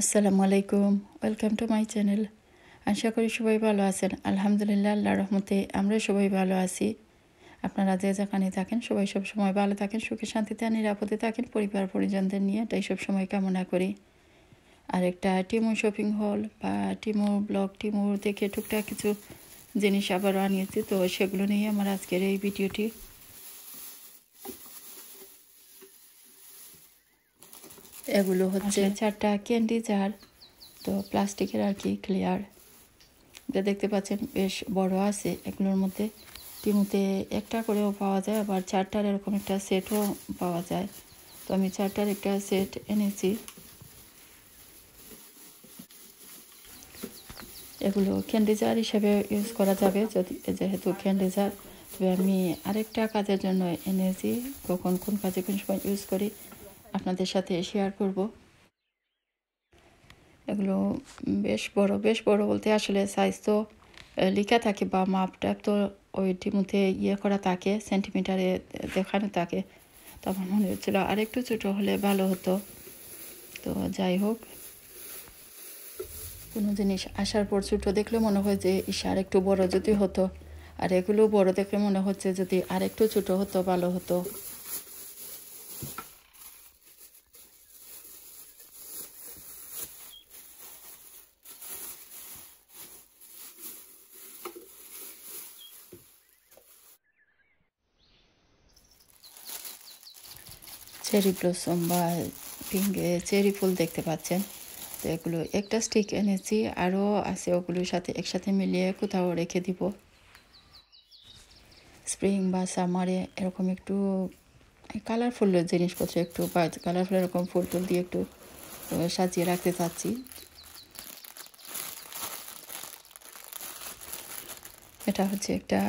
আসসালামু আলাইকুম, welcome to my channel. আশা করি সবাই ভালো আছেন। আলহামদুলিল্লাহ, আল্লাহর রহমতে আমরা সবাই ভালো আছি। আপনারা যে যেখানে থাকেন সবাই সবসময় ভালো থাকেন, সুখে শান্তিতে আর নিরাপদে থাকেন পরিবার পরিজনদের নিয়ে, এটাই সবসময় কামনা করি। আর একটা টিমু শপিং হল বা টিমু ব্লগ, টিমু দেখে টুকটাক কিছু জিনিস আবারও আনিয়েছি, তো সেগুলো নিয়ে আমার আজকের এই ভিডিওটি। এগুলো হচ্ছে 4টা ক্যান্ডি জার, তো প্লাস্টিকের আর কি, ক্লিয়ার। এটা দেখতে পাচ্ছেন বেশ বড় আছে। এগুলোর মধ্যে টিমুতে একটা করেও পাওয়া যায়, আবার 4টার এরকম একটা সেটও পাওয়া যায়। তো আমি 4টার একটা সেট এনেছি। এগুলো ক্যান্ডি জার হিসেবে ইউজ করা যাবে, যদি যেহেতু ক্যান্ডি জার। তবে আমি আরেকটা কাজের জন্য এনেছি, কখন কোন কাজে কোন সময় ইউজ করি আপনাদের সাথে শেয়ার করব। এগুলো বেশ বড় বলতে আসলে সাইজ তো লেখা থাকে বা মাপটা তো ওইটির মধ্যে করা থাকে, সেন্টিমিটারে দেখানো থাকে। তো আমার মনে হচ্ছিলো আরেকটু ছোটো হলে ভালো হতো। তো যাই হোক, কোনো জিনিস আসার পর ছোটো দেখলে মনে হয় যে আর একটু বড় যদি হতো, আর এগুলো বড় দেখে মনে হচ্ছে যদি আরেকটু ছোটো হতো ভালো হতো। চেরি ব্লসম বা পিঙ্ক চেরি ফুল দেখতে পাচ্ছেন। তো এগুলো একটা স্টিক এনেছি, আরও আছে, ওগুলোর সাথে একসাথে মিলিয়ে কোথাও রেখে দিব। স্প্রিং বা সামারে এরকম একটু কালারফুল জিনিসপত্র, একটু কালারফুল এরকম ফুল টুল দিয়ে একটু সাজিয়ে রাখতে চাচ্ছি। এটা হচ্ছে একটা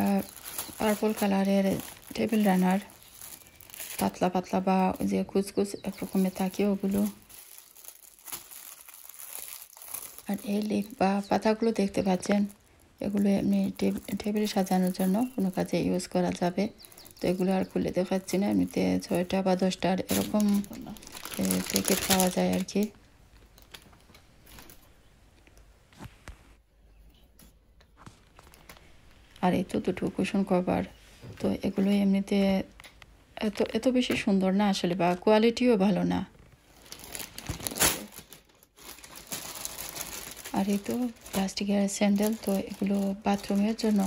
পার্পল কালারের টেবিল রানার, পাতলা পাতলা বা যে কুচকুচ একরকমের থাকে ওগুলো। আর এই লিফ বা পাতাগুলো দেখতে পাচ্ছেন, এগুলো এমনি টেবিলে সাজানোর জন্য কোনো কাজে ইউজ করা যাবে। তো এগুলো আর খুলে দেখাচ্ছি না, এমনিতে 6টা বা 10টার এরকম প্যাকেট পাওয়া যায় আর কি। আর এই তো দুটো কুশন কভার। তো এগুলো এমনিতে এত বেশি সুন্দর না আসলে, বা কোয়ালিটিও ভালো না। আর এই তো প্লাস্টিকের স্যান্ডেল, তো এগুলো বাথরুমের জন্য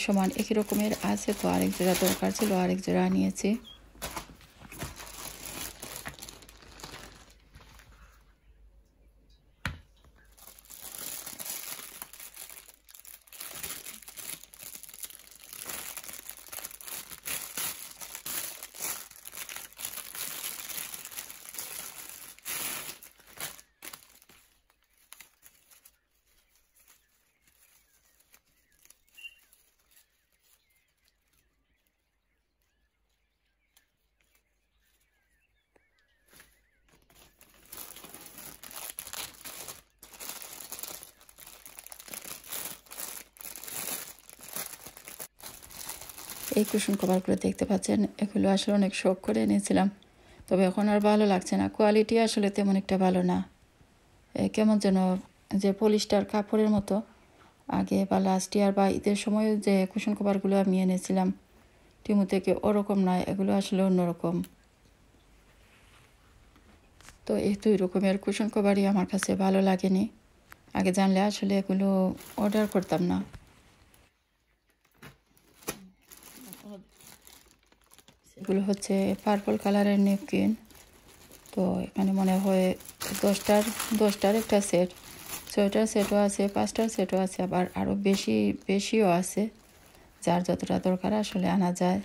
সমান একই রকমের আছে, তো আরেক জোড়া দরকার ছিল, আরেক জোড়া নিয়েছি। এই কুশন কভারগুলো দেখতে পাচ্ছেন, এগুলো আসলে অনেক শখ করে এনেছিলাম, তবে এখন আর ভালো লাগছে না। কোয়ালিটি আসলে তেমন একটা ভালো না, কেমন যেন যে পলিস্টার কাপড়ের মতো। আগে বা লাস্ট ইয়ার বা ঈদের সময় যে কুশন কভারগুলো আমি এনেছিলাম টিমু থেকে, ওরকম নয়, এগুলো আসলে অন্যরকম। তো এই 2 রকমের কুশন কভারই আমার কাছে ভালো লাগেনি। আগে জানলে আসলে এগুলো অর্ডার করতাম না। এগুলো হচ্ছে পার্পল কালারের নেপকিন। তো এখানে মনে হয় 10টার একটা সেট, 6টার সেটও আছে, 5টার সেটও আছে, আবার আরও বেশিও আছে, যার যতটা দরকার আসলে আনা যায়।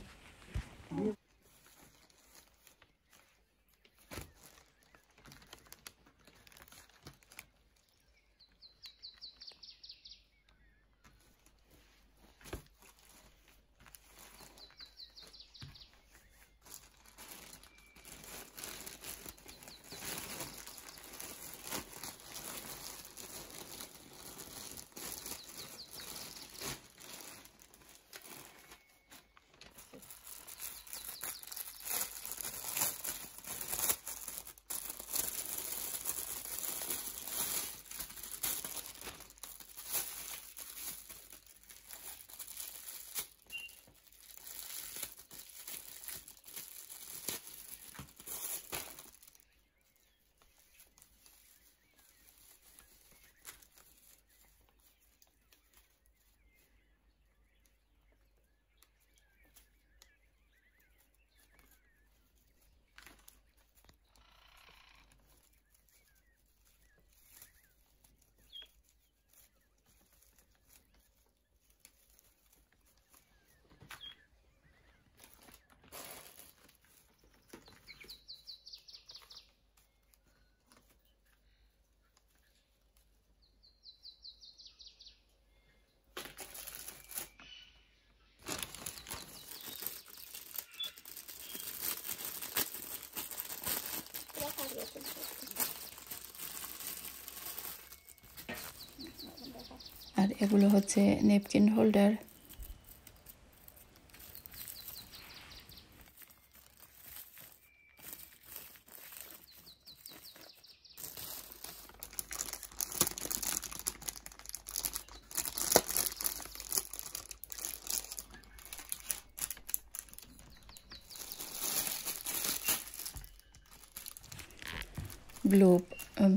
আর এগুলো হচ্ছে নেপকিন হোল্ডার।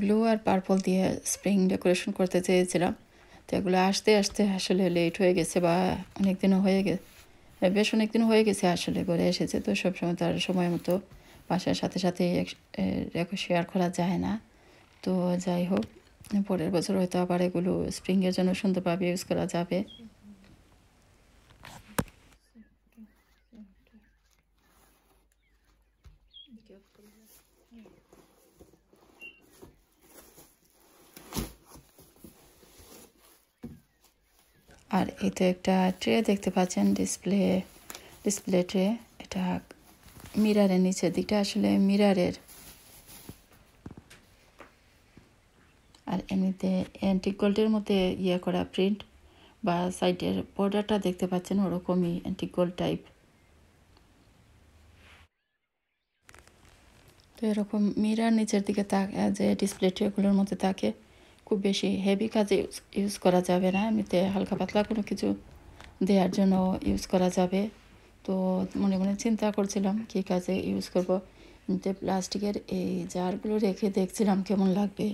ব্লু আর পার্পল দিয়ে স্প্রিং ডেকোরেশন করতে চেয়েছিলাম, তো এগুলো আসতে আসতে আসলে লেট হয়ে গেছে, বা অনেক দিনও হয়ে গেছে, বেশ অনেক দিন হয়ে গেছে আসলে ঘরে এসেছে। তো সবসময় তার সময় মতো বাসার সাথে সাথে শেয়ার করা যায় না। তো যাই হোক, পরের বছর হয়তো আবার এগুলো স্প্রিংয়ের জন্য সুন্দরভাবে ইউজ করা যাবে। আর এই তো একটা ট্রে দেখতে পাচ্ছেন, ডিসপ্লে ট্রে। এটা মিরারের নিচের দিকটা আসলে মিরারের। আর এমনিতে অ্যান্টিক গোল্ডের মধ্যে করা প্রিন্ট বা সাইডের বর্ডারটা দেখতে পাচ্ছেন, ওরকমই অ্যান্টিক গোল্ড টাইপ। তো এরকম মিরার নিচের দিকে যে ডিসপ্লে ট্রেগুলোর মধ্যে থাকে, খুব বেশি হেভি কাজে ইউজ করা যাবে না, এমনিতে হালকা পাতলা কোনো কিছু দেওয়ার জন্য ইউজ করা যাবে। তো মনে মনে চিন্তা করছিলাম কী কাজে ইউজ করব। এমনিতে প্লাস্টিকের এই জারগুলো রেখে দেখছিলাম কেমন লাগবে।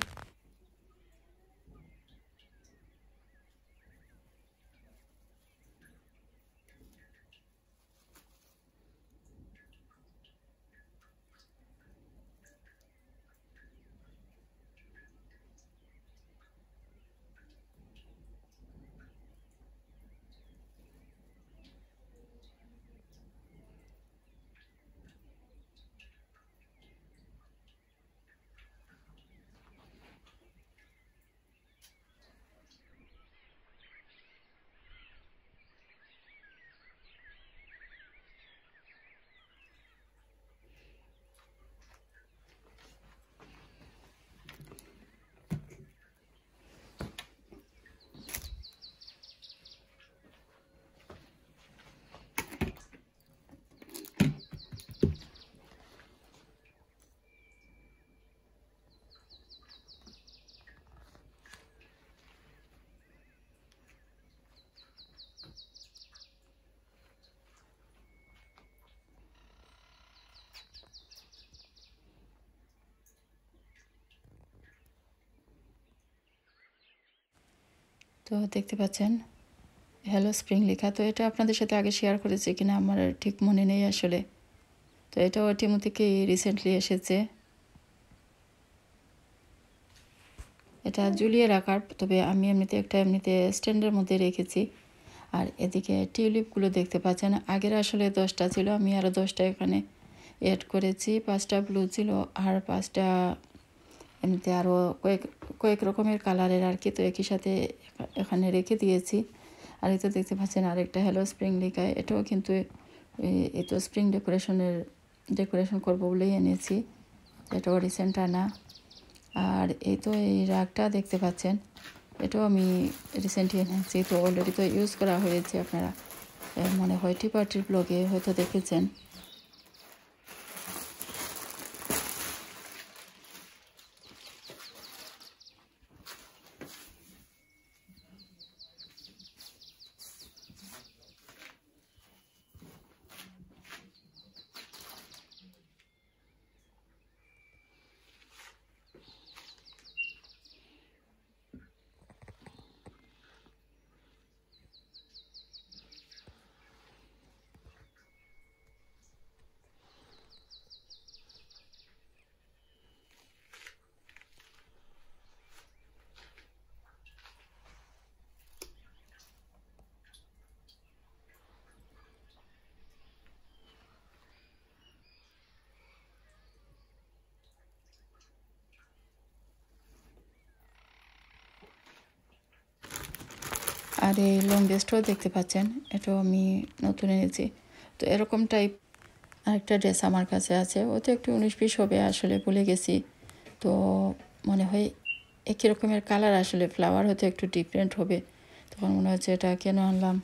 তো দেখতে পাচ্ছেন হ্যালো স্প্রিং লেখা। তো এটা আপনাদের সাথে আগে শেয়ার করেছি কিনা আমার ঠিক মনে নেই আসলে। তো এটাও টিমু থেকে রিসেন্টলি এসেছে। এটা ঝুলিয়ে রাখার, তবে আমি এমনিতে স্ট্যান্ডের মধ্যে রেখেছি। আর এদিকে টিউলিপগুলো দেখতে পাচ্ছেন, আগের আসলে 10টা ছিল, আমি আরও 10টা এখানে অ্যাড করেছি। 5টা ব্লু ছিল আর 5টা এমনিতে আরও কয়েক রকমের কালারের আর কি, তো একই সাথে এখানে রেখে দিয়েছি। আর এই তো দেখতে পাচ্ছেন আরেকটা হ্যালো স্প্রিং লিখা, এটাও কিন্তু এই তো স্প্রিং ডেকোরেশন করবো বলেই এনেছি, এটাও রিসেন্ট আনা। আর এই তো এই রাগটা দেখতে পাচ্ছেন, এটাও আমি রিসেন্টলি এনেছি, তো অলরেডি তো ইউজ করা হয়েছে, আপনারা মনে হয় টি পার্টির ব্লগে হয়তো দেখেছেন। আর এই লংগেস্টও দেখতে পাচ্ছেন, এটাও আমি নতুন এনেছি। তো এরকম টাইপ আরেকটা ড্রেস আমার কাছে আছে, ওতে একটু 19-20 হবে আসলে, ভুলে গেছি। তো মনে হয় একই রকমের কালার, আসলে ফ্লাওয়ার হয়তো একটু ডিফারেন্ট হবে, তখন মনে হচ্ছে এটা কেন আনলাম।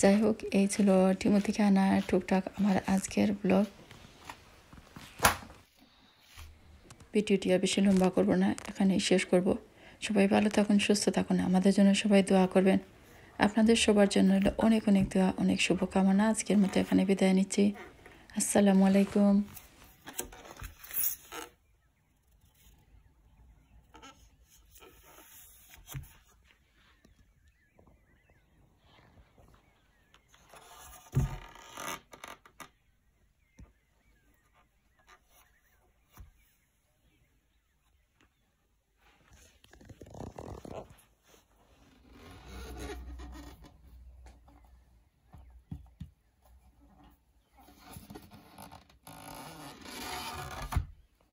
যাই হোক, এই ছিল টিমো থেকে আনা টুকটাক আমার আজকের ব্লগ। ভিডিওটি আর বেশি লম্বা করবো না, এখানেই শেষ করব। সবাই ভালো থাকুন, সুস্থ থাকুন, আমাদের জন্য সবাই দোয়া করবেন। আপনাদের সবার জন্য অনেক অনেক দোয়া, অনেক শুভকামনা। আজকের মতো এখানে বিদায় নিচ্ছি। আসসালামু আলাইকুম।